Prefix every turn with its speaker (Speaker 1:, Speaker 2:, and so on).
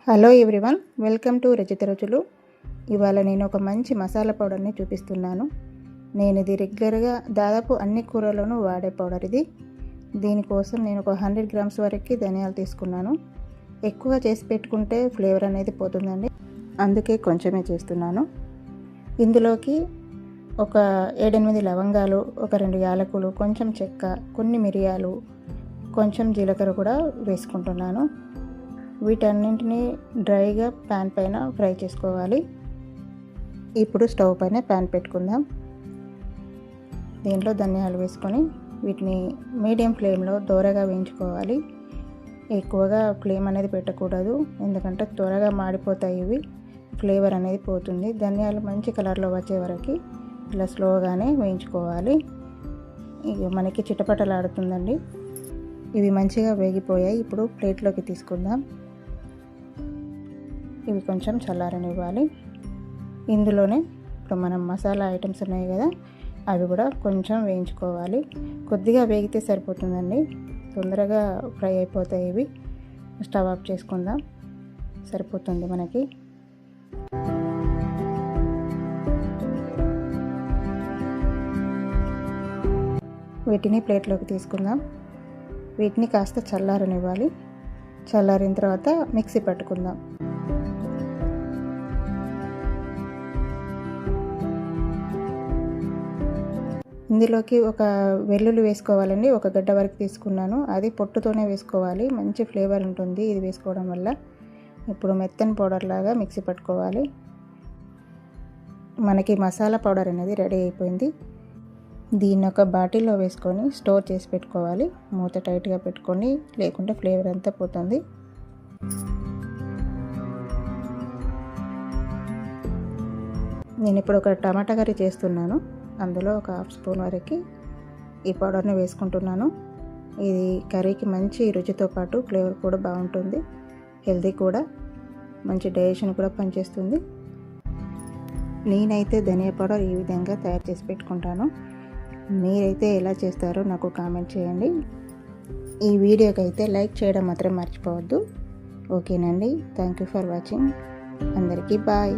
Speaker 1: Hello everyone, welcome to Rachitha రుచులు. ఇవాళ నేను ఒక మంచి మసాలా పౌడర్ని చూపిస్తున్నాను. నేను ఇది రెగ్యులర్గా దాదాపు అన్ని కూరల్లోనూ వాడే పౌడర్ ఇది. దీనికోసం నేను ఒక 100 గ్రామ్స్ వరకు ధనియాలు తీసుకున్నాను. ఎక్కువ చేసి పెట్టుకుంటే ఫ్లేవర్ అనేది పోతుందండి, అందుకే కొంచెమే చేస్తున్నాను. ఇందులోకి ఒక 7-8 లవంగాలు, ఒక 2 యాలకులు, కొంచెం చెక్క, కొన్ని మిరియాలు, కొంచెం జీలకర్ర కూడా వేసుకుంటున్నాను. వీటన్నింటినీ డ్రైగా ప్యాన్ పైన ఫ్రై చేసుకోవాలి. ఇప్పుడు స్టవ్ పైన ప్యాన్ పెట్టుకుందాం. దీంట్లో ధనియాలు వేసుకొని వీటిని మీడియం ఫ్లేమ్లో దోరగా వేయించుకోవాలి. ఎక్కువగా ఫ్లేమ్ అనేది పెట్టకూడదు, ఎందుకంటే త్వరగా మాడిపోతాయి ఇవి, ఫ్లేవర్ అనేది పోతుంది. ధనియాలు మంచి కలర్లో వచ్చే వరకు ఇలా స్లోగానే వేయించుకోవాలి. ఇక మనకి చిటపటలాడుతుందండి. ఇవి మంచిగా వేగిపోయాయి. ఇప్పుడు ప్లేట్లోకి తీసుకుందాం. ఇవి కొంచెం చల్లారనివ్వాలి. ఇందులోనే ఇప్పుడు మనం మసాలా ఐటమ్స్ ఉన్నాయి కదా, అవి కూడా కొంచెం వేయించుకోవాలి. కొద్దిగా వేగితే సరిపోతుందండి, తొందరగా ఫ్రై అయిపోతాయి ఇవి. స్టవ్ ఆఫ్ చేసుకుందాం, సరిపోతుంది మనకి. వీటిని ప్లేట్లోకి తీసుకుందాం. వీటిని కాస్త చల్లారనివ్వాలి. చల్లారిన తర్వాత మిక్సీ పట్టుకుందాం. ఇందులోకి ఒక వెల్లుల్లి వేసుకోవాలండి. ఒక గడ్డ వరకు తీసుకున్నాను, అది పొట్టుతోనే వేసుకోవాలి, మంచి ఫ్లేవర్ ఉంటుంది ఇది వేసుకోవడం వల్ల. ఇప్పుడు మెత్తని పౌడర్ లాగా మిక్సీ పట్టుకోవాలి. మనకి మసాలా పౌడర్ అనేది రెడీ అయిపోయింది. దీన్ని ఒక బాటిల్లో వేసుకొని స్టోర్ చేసి పెట్టుకోవాలి. మూత టైట్గా పెట్టుకొని, లేకుంటే ఫ్లేవర్ అంతా పోతుంది. నేను ఇప్పుడు ఒక టమాటా కర్రీ చేస్తున్నాను. అందులో ఒక 1/2 స్పూన్ వరకు ఈ పౌడర్ని వేసుకుంటున్నాను. ఇది కర్రీకి మంచి రుచితో పాటు ఫ్లేవర్ కూడా బాగుంటుంది, హెల్తీ కూడా, మంచి డైజెషన్ కూడా పనిచేస్తుంది. నేనైతే ధనియా పౌడర్ ఈ విధంగా తయారు చేసి పెట్టుకుంటాను. మీరైతే ఎలా చేస్తారో నాకు కామెంట్ చేయండి. ఈ వీడియోకి అయితే లైక్ చేయడం మాత్రం మర్చిపోవద్దు. ఓకేనండి, థ్యాంక్ యూ ఫర్ వాచింగ్. అందరికీ బాయ్.